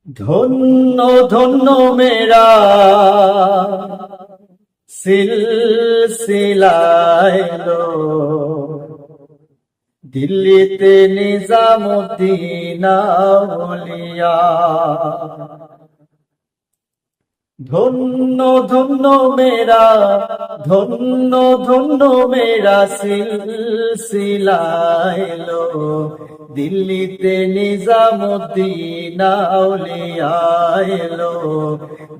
ধন্য ধন্য মেরা সিলসিলা এলো, দিল্লিতে নিজামুদ্দিন আউলিয়া। ধন্য ধন্য মেরা, ধন্য ধন্য মেরা সিলসিলা এলো, দিল্লিতে নিজামুদ্দিন আউলিয়া এলো,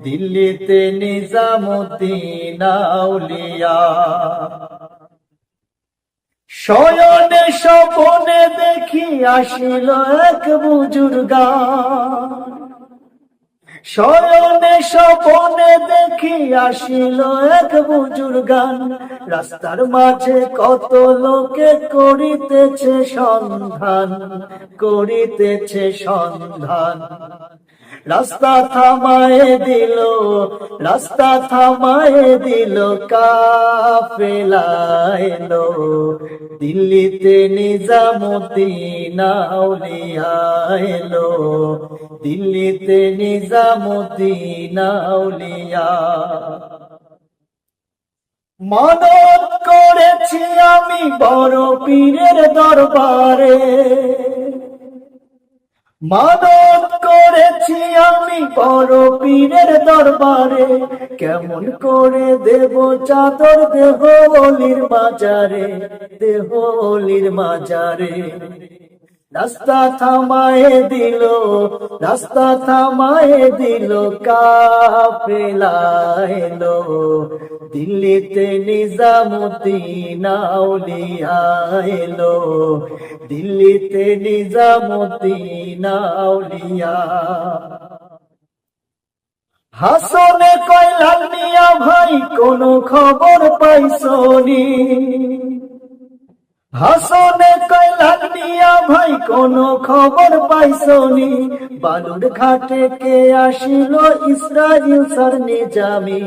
দিল্লিতে নিজামুদ্দিন আউলিয়া। শয়নে স্বপনে দেখি আসিল এক বুজুর্গা, শয়নে স্বপনে দেখি আসিল এক বুজুর্গান। রাস্তার মাঝে কত লোকে করিতেছে সন্ধান, করিতেছে সন্ধান। রাস্তা থামায়ে দিল, রাস্তা থামায়ে দিল, কাফেলা এলো, দিল্লিতে নিজামুদ্দিন আউলিয়া এলো, দিল্লিতে নিজামুদ্দিন আউলিয়া। মানত করেছি আমি বড় পীরের দরবারে, মানত করেছি আমি বড় পীরের দরবারে, কেমন করে দেব চাদর দেহ অলির মাজারে, দেহ অলির মাজারে। রাস্তা থামায়ে দিল, রাস্তা থামায়ে দিল, কাফেলা এলো, দিল্লিতে নিজামুদ্দিন আউলিয়া এলো, দিল্লিতে নিজামুদ্দিন আউলিয়া। হাসনে কয় লাল মিয়া ভাই কোনো খবর পাইছনি, হাসনে কয় লাল মিয়া ভাই কোনো খবর পাইছনি। বালুর ঘাটে কে আসিল ইসরাইল স্যার নিজামি,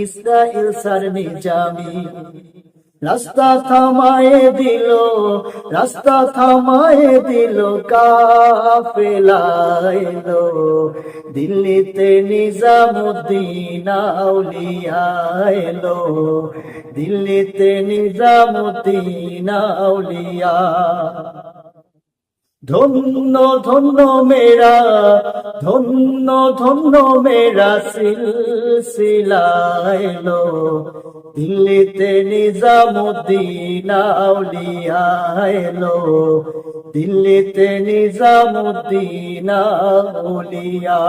ইসরাইল স্যার নিজামি। রাস্তা থামায়ে দিল, রাস্তা থামায়ে দিল, কাফেলা এলো, দিল্লিতে নিজামুদ্দিন আউলিয়া এলো, দিল্লিতে নিজামুদ্দিন আউলিয়া। ধন্য ধন্য মেরা, ধন্য ধন্য মেরা সিলসিলা এলো, দিল্লিতে নিজামুদ্দিন আউলিয়া এলো, দিল্লিতে নিজামুদ্দিন আউলিয়া।